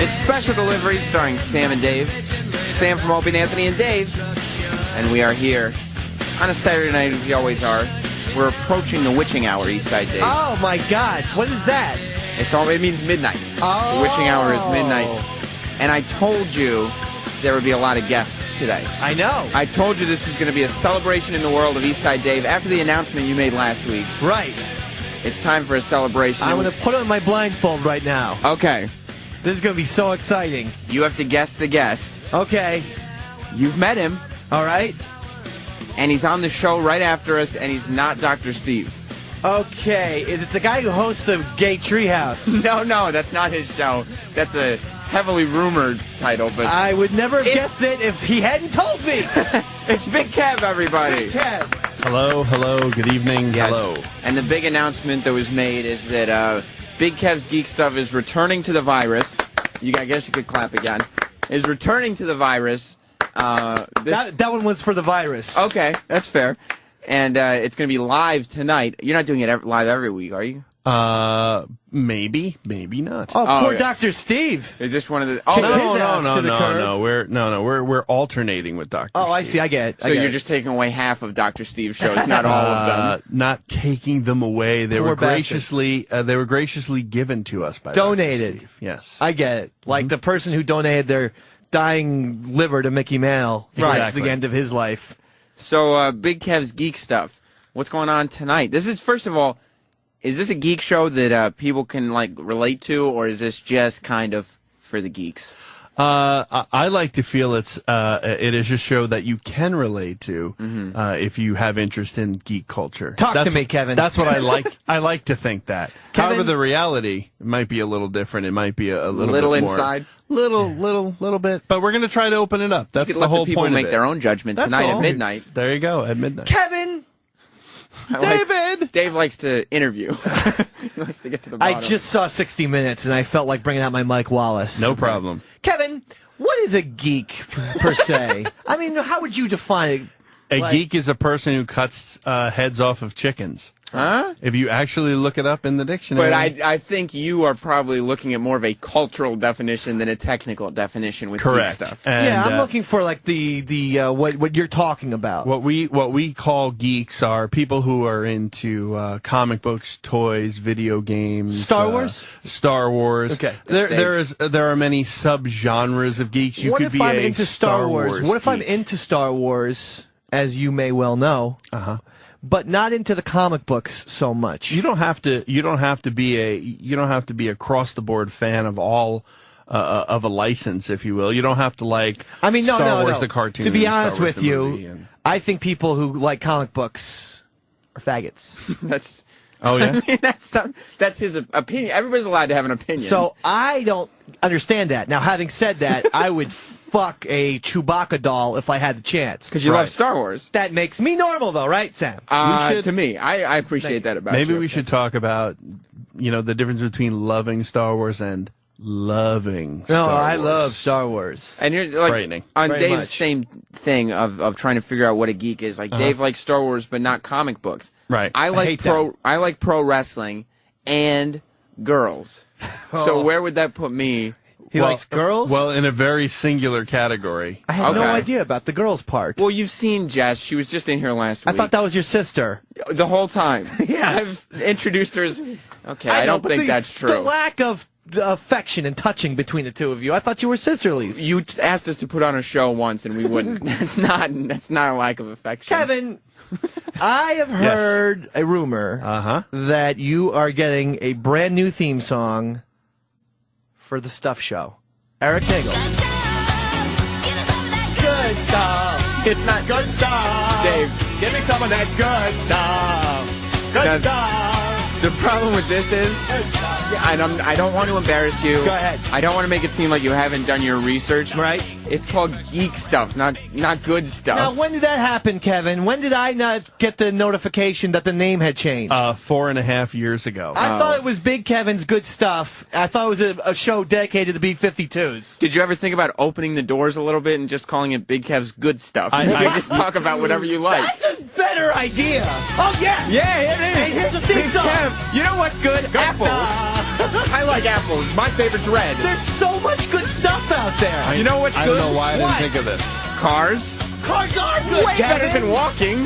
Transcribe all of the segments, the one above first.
It's Special Delivery starring Sam and Dave. Sam from Opie and Anthony and Dave. And we are here on a Saturday night, as we always are. We're approaching the witching hour, Eastside Dave. Oh, my God. What is that? It means midnight. Oh. The witching hour is midnight. And I told you there would be a lot of guests today. I know. I told you this was going to be a celebration in the world of Eastside Dave after the announcement you made last week. Right. It's time for a celebration. I'm going to put on my blindfold right now. Okay. This is going to be so exciting. You have to guess the guest. Okay. You've met him. All right. And he's on the show right after us, and he's not Dr. Steve. Okay. Is it the guy who hosts the Gay Treehouse? No, that's not his show. That's a heavily rumored title, but I would never have guessed it if he hadn't told me. It's Big Kev, everybody. Big Kev. Hello, good evening, Yes. hello. And the big announcement that was made is that Big Kev's Geek Stuff is returning to the virus. I guess you could clap again. Is returning to the virus. That one was for the virus. Okay, that's fair. And it's going to be live tonight. You're not doing it live every week, are you? Maybe not. Oh, poor yeah. Dr. Steve. Is this one of the? Kick Oh, his no. ass to the curb. We're alternating with Dr. Oh, Steve. I see. I get it. So you're just taking away half of Dr. Steve's shows, not all of them. Not taking them away. They Poor were graciously given to us by Donated. Dr. Steve. Yes. I get it. Like the person who donated their dying liver to Mickey Mantle. Right. That's the end of his life. So Big Kev's Geek Stuff. What's going on tonight? This is, first of all, is this a geek show that people can relate to, or is this just kind of for the geeks? I like to feel it is a show that you can relate to if you have interest in geek culture. Talk to me, Kevin. That's what I like. I like to think that. Kevin? However, the reality might be a little different. It might be a little bit more, inside. Little bit. But we're going to try to open it up. That's You can the let whole the people point make of it. their own judgment That's tonight all. at midnight. There you go, at midnight. Kevin! David! Dave likes to interview. He likes to get to the bottom. I just saw 60 Minutes, and I felt like bringing out my Mike Wallace. No problem. Kevin, what is a geek, per se? I mean, how would you define it? A geek is a person who cuts heads off of chickens. Huh? If you actually look it up in the dictionary. But I think you are probably looking at more of a cultural definition than a technical definition with Correct. geek stuff. And, Yeah, I'm looking for what you're talking about. What we call geeks are people who are into comic books, toys, video games, Star Wars. Star Wars. Okay. There are many subgenres of geeks. You What could if be I'm a into Star Wars? What if I'm geek. into Star Wars, as you may well know, but not into the comic books so much? You don't have to be across the board fan of all of a license, if you will. You don't have to like. I mean, Star Wars the cartoon. To be and Star honest Wars with the movie you, and- I think people who like comic books are faggots. That's. Oh yeah. I mean, that's his opinion. Everybody's allowed to have an opinion. So I don't understand that. Now, having said that, I would fuck a Chewbacca doll if I had the chance. because you love Star Wars. That makes me normal, though, right, Sam? To me, I appreciate that about Maybe you. we should talk about, the difference between loving Star Wars and loving Star Wars. I love Star Wars. And you're frightening. On Very Dave's much. same thing of trying to figure out what a geek is. Like Dave likes Star Wars, but not comic books. Right. I like hate I like pro wrestling and girls. So where would that put me? He likes girls? Well, in a very singular category. I had no Okay. idea about the girls part. Well, you've seen Jess. She was just in here last I week. thought that was your sister. The whole time. Yes. I've introduced her as. Okay, I know, don't but think the- that's true. The lack of affection and touching between the two of you. I thought you were sisterlies. You asked us to put on a show once, and we wouldn't. That's not a lack of affection. Kevin, I have heard a rumor that you are getting a brand new theme song for the Stuff Show. Eric Nagel. Good stuff. It's not Good stuff. Dave. Give me some of that good stuff. Good Now- stuff. The problem with this is, and I don't want to embarrass you. Go ahead. I don't want to make it seem like you haven't done your research. Right. It's called geek stuff, not good stuff. Now, when did that happen, Kevin? When did I not get the notification that the name had changed? 4.5 years ago. I thought it was Big Kevin's Good Stuff. I thought it was a show dedicated to B-52s. Did you ever think about opening the doors a little bit and just calling it Big Kev's Good Stuff? I You just talk about whatever you like. That's a better better idea. Oh, yes. Yeah, it is. Hey, here's a theme Big song. Kev, you know what's good? Apples. I like apples. My favorite's red. There's so much good stuff out there. You know what's I good? don't know why I What? didn't think of this. Cars. Cars are good, Way Kevin. better than walking.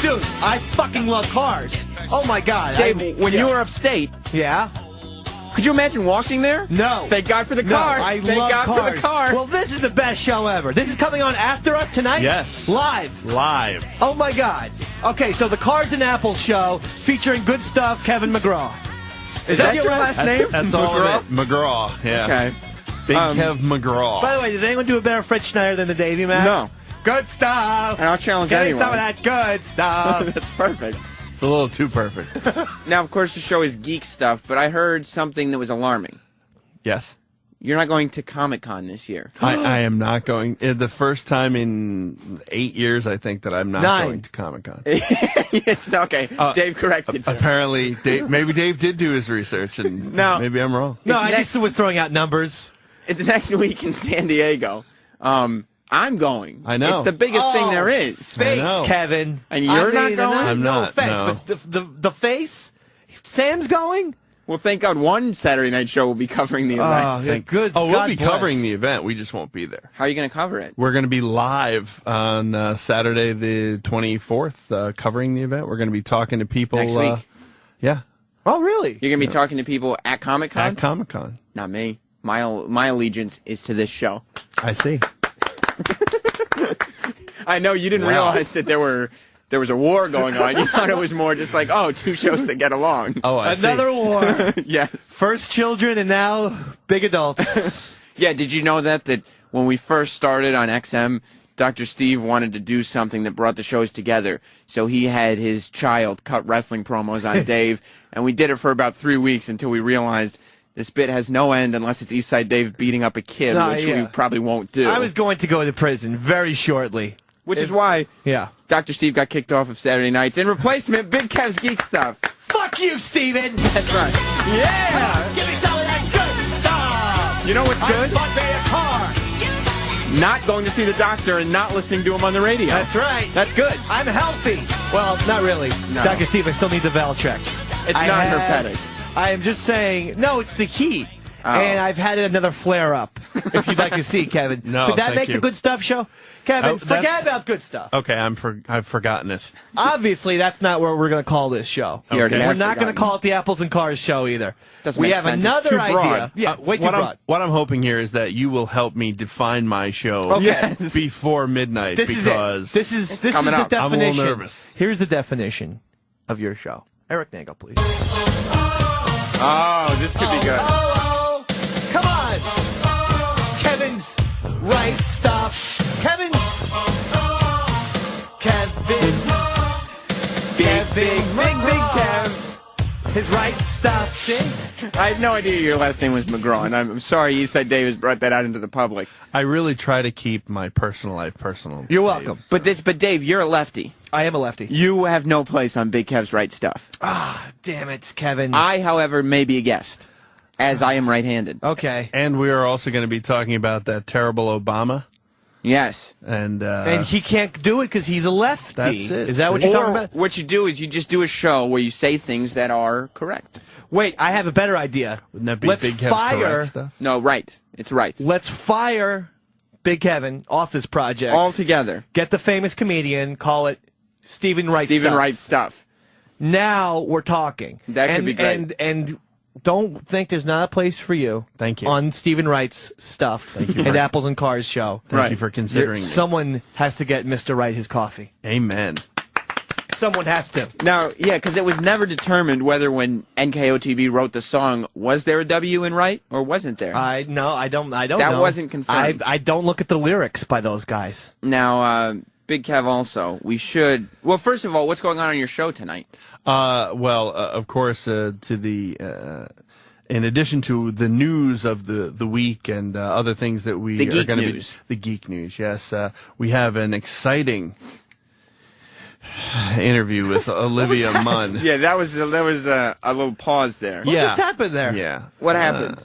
Dude, I fucking love cars. Oh, my God. Dave, when you were upstate, Yeah? could you imagine walking there? No. Thank God for the car. No, I Thank love God cars. for the car. Well, this is the best show ever. This is coming on after us tonight? Yes. Live. Live. Oh, my God. Okay, so the Cars and Apples show featuring good stuff, Kevin McGraw. Is that your last name? That's all McGraw? of it. McGraw. Yeah. Okay. Big Kev McGraw. By the way, does anyone do a better Fred Schneider than the Davy Man? No. Good stuff. And I'll challenge Give me anyone. some of that good stuff. That's perfect. It's a little too perfect. Now, of course, the show is geek stuff, but I heard something that was alarming. Yes. You're not going to Comic-Con this year. I am not going. The first time in 8 years, I think, that I'm not 9. going to Comic-Con. It's okay. Dave corrected you. Apparently, maybe Dave did do his research, and No. maybe I'm wrong. No, It's I next- just was throwing out numbers. It's next week in San Diego. I'm going. I know. It's the biggest thing there is. Face, know. Kevin. And you're not going? I'm no not, offense, no. but the face? Sam's going? Well, thank God one Saturday night show will be covering the event. yeah, good. Oh, we'll God be bless. covering the event. We just won't be there. How are you going to cover it? We're going to be live on Saturday the 24th, covering the event. We're going to be talking to people. Next week? Yeah, Oh, really? You're going to be talking to people at Comic-Con? at Comic-Con. Not me. My allegiance is to this show. I see. I know you didn't Wow. realize that there was a war going on. You thought it was more just like, oh, two shows that get along. Oh, I Another see. war. Yes. First children and now big adults. Yeah, did you know that when we first started on XM, Dr. Steve wanted to do something that brought the shows together. So he had his child cut wrestling promos on Dave, and we did it for about 3 weeks until we realized this bit has no end unless it's Eastside Dave beating up a kid, No, which yeah. we probably won't do. I was going to go to prison very shortly. Which is why Yeah. Dr. Steve got kicked off of Saturday nights. In replacement, Big Kev's Geek Stuff. Fuck you, Steven! That's right. Yeah! Give me some of that good stuff! You know what's good? I bought me a car. Not going to see the doctor and not listening to him on the radio. That's right. That's good. I'm healthy. Well, not really. No. Dr. Steve, I still need the Valtrex. It's not herpetic. I am just saying, no, it's the heat. Oh. And I've had another flare up, if you'd like to see, Kevin. No, Could that thank make you. the good stuff show? Kevin, Oh, forget that's- about good stuff. Okay, I've forgotten it. Obviously, that's not what we're going to call this show. He already Okay. had We're not going to forgotten. call it the Apples and Cars show either. Doesn't we make have sense. It's another too broad. idea. Yeah, way too what broad. what I'm hoping here is that you will help me define my show Okay. Yes. before midnight This because is it. This is the coming up. I'm a little definition. nervous. Here's the definition of your show. Eric Nagel, please. Oh, this could be good. Oh, come on. Kevin's right stuff. Kevin. Big Kev. His right stuff. See? I had no idea your last name was McGraw, and I'm sorry Eastside Dave has brought that out into the public. I really try to keep my personal life personal. You're Dave. welcome. But Dave, you're a lefty. I am a lefty. You have no place on Big Kev's right stuff. Damn it, Kevin. I, however, may be a guest, as I am right-handed. Okay. And we are also going to be talking about that terrible Obama. Yes. And he can't do it because he's a lefty. That's it. Is that what you're talking Or about? what you do is you just do a show where you say things that are correct. Wait, I have a better idea. wouldn't that be Let's Big Kev's fire. correct stuff? No, right. It's right. Let's fire Big Kevin off this project. All together. Get the famous comedian. Call it Stephen Wright. Stephen stuff. Wright stuff. Now we're talking. That could be great. And don't think there's not a place for you. Thank you. On Stephen Wright's stuff. Thank you and for- Apples and Cars show. Thank Right. you for considering me. Someone has to get Mr. Wright his coffee. Amen. Someone has to. Now, yeah, because it was never determined whether when NKOTB wrote the song, was there a W in right or wasn't there? I don't That know. wasn't confirmed. I don't look at the lyrics by those guys. Now, Big Kev also, we should... Well, first of all, what's going on your show tonight? Of course, to the in addition to the news of the week and other things that we The are geek going to news. the geek news. Yes, we have an exciting interview with Olivia Munn. Yeah, that was a little pause there. What just happened there? Yeah. What happened?